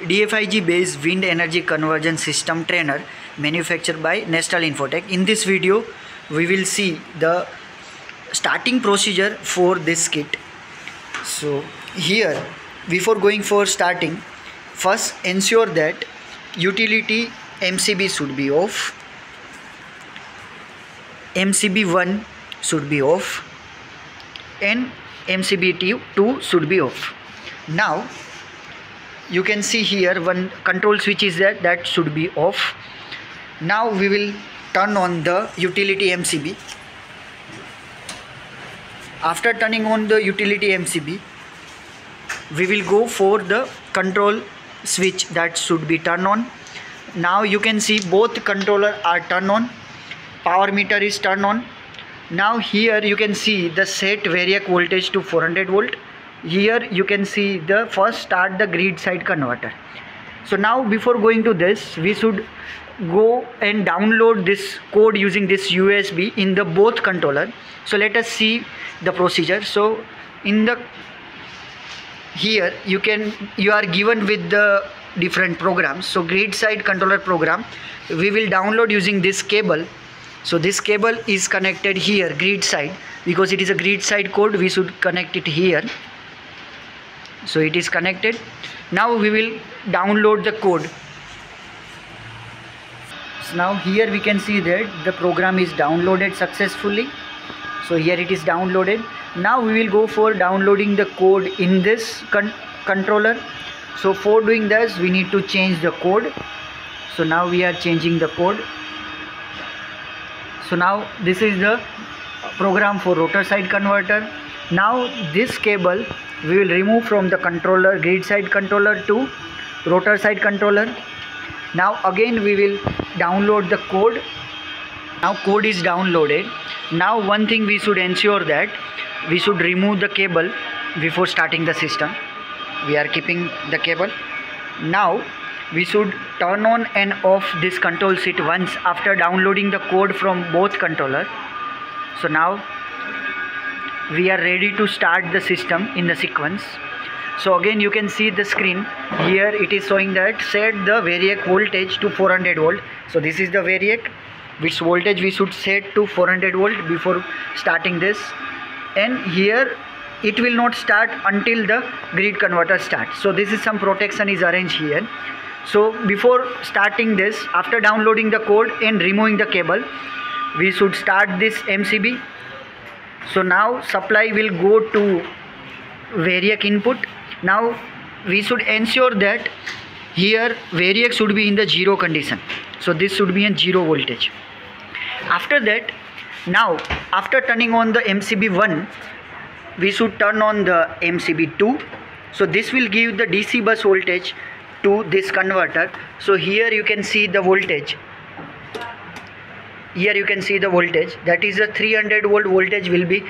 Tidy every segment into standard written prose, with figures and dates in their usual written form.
DFIG based wind energy conversion system trainer manufactured by National-Infotech. In this video we will see the starting procedure for this kit. So here, before going for starting, first ensure that utility MCB should be off, MCB 1 should be off and MCB 2 should be off. Now you can see here one control switch is there, that should be off. Now we will turn on the utility MCB. After turning on the utility MCB, we will go for the control switch that should be turned on. Now you can see both controller are turned on, power meter is turned on. Now here you can see the set variac voltage to 400 volt. Here you can see the first start the grid side converter. So now before going to this, we should go and download this code using this USB in the both controller. So let us see the procedure. So in the here you are given with the different programs. So grid side controller program we will download using this cable. So this cable is connected here grid side, because it is a grid side code, we should connect it here. So it is connected. Now we will download the code. So now here we can see that the program is downloaded successfully. So here it is downloaded. Now we will go for downloading the code in this controller. So for doing this we need to change the code. So now we are changing the code. So now this is the program for rotor side converter. Now this cable we will remove from the controller, grid side controller to rotor side controller. Now again we will download the code. Now code is downloaded. Now one thing we should ensure that we should remove the cable before starting the system. We are keeping the cable. Now we should turn on and off this control switch once after downloading the code from both controller. So now we are ready to start the system in the sequence. So again you can see the screen here, it is showing that set the variac voltage to 400 volt. So this is the variac which voltage we should set to 400 volt before starting this, and here it will not start until the grid converter starts. So this is some protection is arranged here. So before starting this, after downloading the code and removing the cable, we should start this MCB. So now supply will go to variac input. Now we should ensure that here variac should be in the 0 condition. So this should be in 0 voltage. After that, now after turning on the MCB 1, we should turn on the MCB 2. So this will give the DC bus voltage to this converter. So here you can see the voltage. Here you can see the voltage, that is a 300 volt voltage will be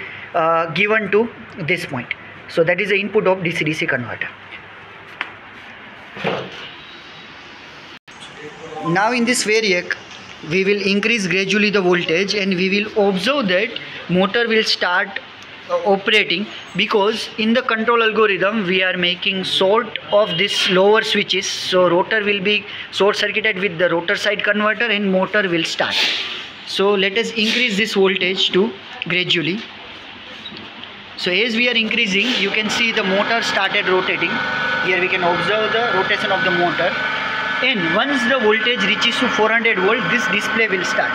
given to this point. So that is the input of DC-DC converter. Now in this variac we will increase gradually the voltage, and we will observe that motor will start operating, because in the control algorithm we are making short of this lower switches. So rotor will be short circuited with the rotor side converter and motor will start. So let us increase this voltage to gradually. So as we are increasing, you can see the motor started rotating. Here we can observe the rotation of the motor, and once the voltage reaches to 400 volt, this display will start.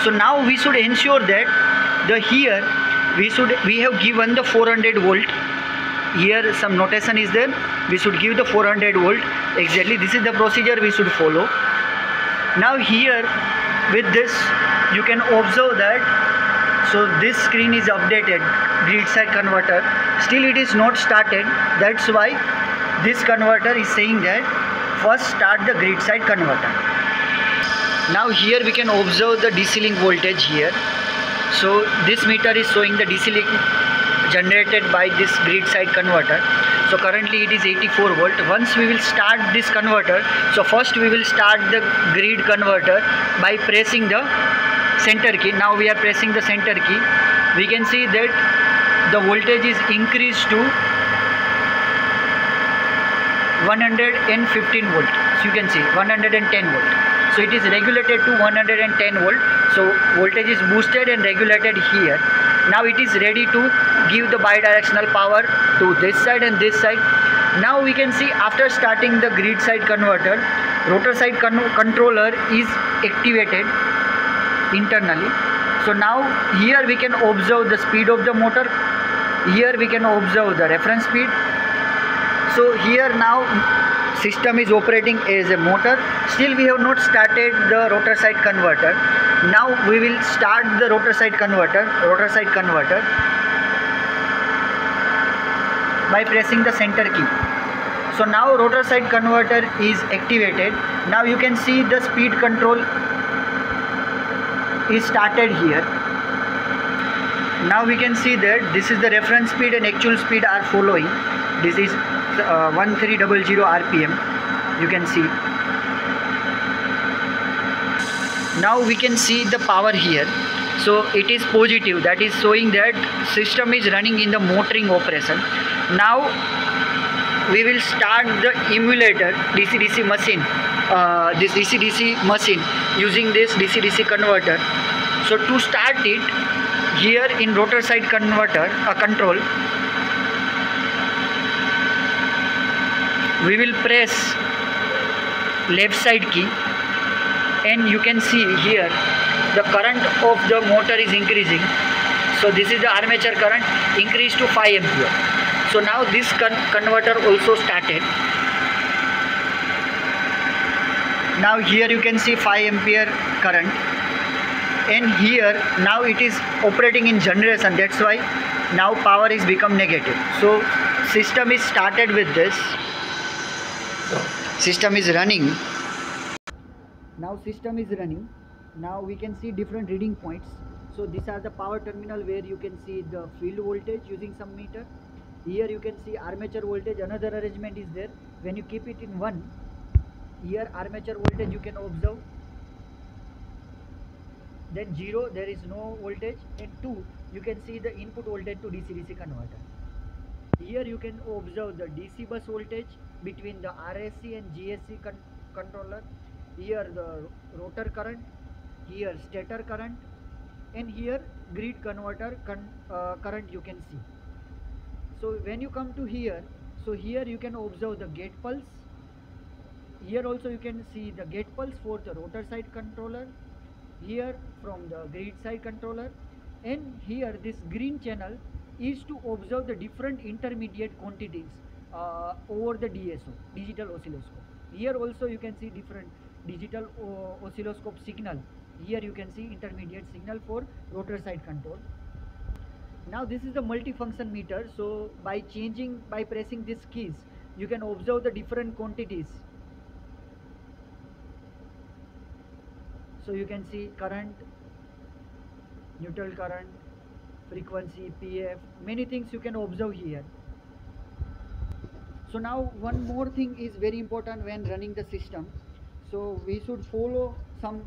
So now we should ensure that the here we have given the 400 volt. Here some notation is there, we should give the 400 volt exactly. This is the procedure we should follow. Now here with this you can observe that, so this screen is updated, grid side converter, still it is not started. That's why this converter is saying that first start the grid side converter. Now here we can observe the DC link voltage here. So this meter is showing the DC link generated by this grid side converter. So currently it is 84 volt. Once we will start this converter, so first we will start the grid converter by pressing the center key. Now we are pressing the center key. We can see that the voltage is increased to 115 volt. So you can see 110 volt. So it is regulated to 110 volt. So voltage is boosted and regulated here. Now it is ready to give the bidirectional power to this side and this side. Now we can see after starting the grid side converter, rotor side controller is activated internally. So now here we can observe the speed of the motor. Here we can observe the reference speed. So here now system is operating as a motor. Still we have not started the rotor side converter. Now we will start the rotor side converter by pressing the center key. So now rotor side converter is activated. Now you can see the speed control is started here. Now we can see that this is the reference speed and actual speed are following. This is 1300 RPM. You can see. Now we can see the power here. So it is positive, that is showing that system is running in the motoring operation. Now we will start the emulator DC-DC machine, this DC-DC machine using this DC-DC converter. So to start it, here in rotor side converter control, we will press left side key, and you can see here the current of the motor is increasing. So this is the armature current increased to 5 ampere. So now this converter also started. Now here you can see 5 ampere current, and here now it is operating in generation. That's why now power is become negative. So system is started with this. System is running. Now system is running. Now we can see different reading points. So these are the power terminal where you can see the field voltage using some meter. Here you can see armature voltage. Another arrangement is there. When you keep it in 1, here armature voltage you can observe. Then 0, there is no voltage, and 2, you can see the input voltage to DC-DC converter. Here you can observe the DC bus voltage between the RSC and GSC controller. Here the rotor current, here stator current, and here grid converter current you can see. So when you come to here, so here you can observe the gate pulse. Here also you can see the gate pulse for the rotor side controller. Here from the grid side controller, and here this green channel is to observe the different intermediate quantities over the DSO, digital oscilloscope. Here also you can see different digital oscilloscope signal. Here you can see intermediate signal for rotor side control. Now this is the multifunction meter. So by pressing these keys, you can observe the different quantities. So you can see current, neutral current, frequency, PF, many things you can observe here. So now one more thing is very important when running the system. So we should follow some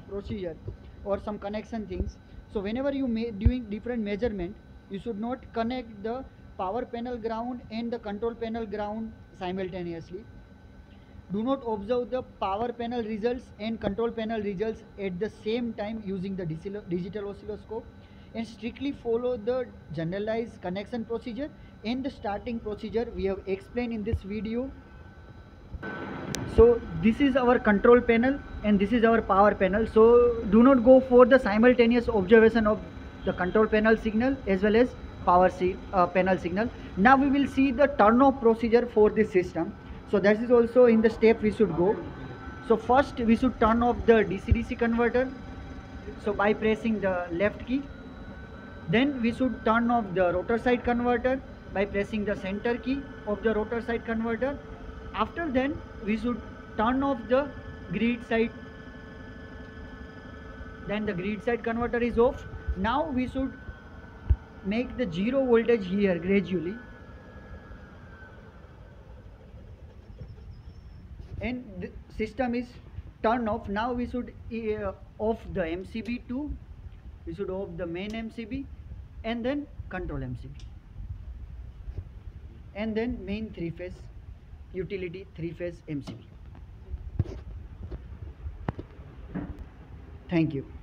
procedure or some connection things. So whenever you doing different measurement, you should not connect the power panel ground and the control panel ground simultaneously. Do not observe the power panel results and control panel results at the same time using the digital oscilloscope, and strictly follow the generalized connection procedure and the starting procedure we have explained in this video. So this is our control panel and this is our power panel. So do not go for the simultaneous observation of the control panel signal as well as power panel signal. Now we will see the turn off procedure for this system. So that is also in the step we should go. So first we should turn off the DC-DC converter. So by pressing the left key. Then we should turn off the rotor side converter by pressing the center key of the rotor side converter. After then we should turn off the grid side. Then the grid side converter is off. Now we should make the 0 voltage here gradually. And the system is turned off. Now we should off the MCB too. We should off the main MCB and then control MCB and then main 3-phase utility 3-phase MCB. Thank you.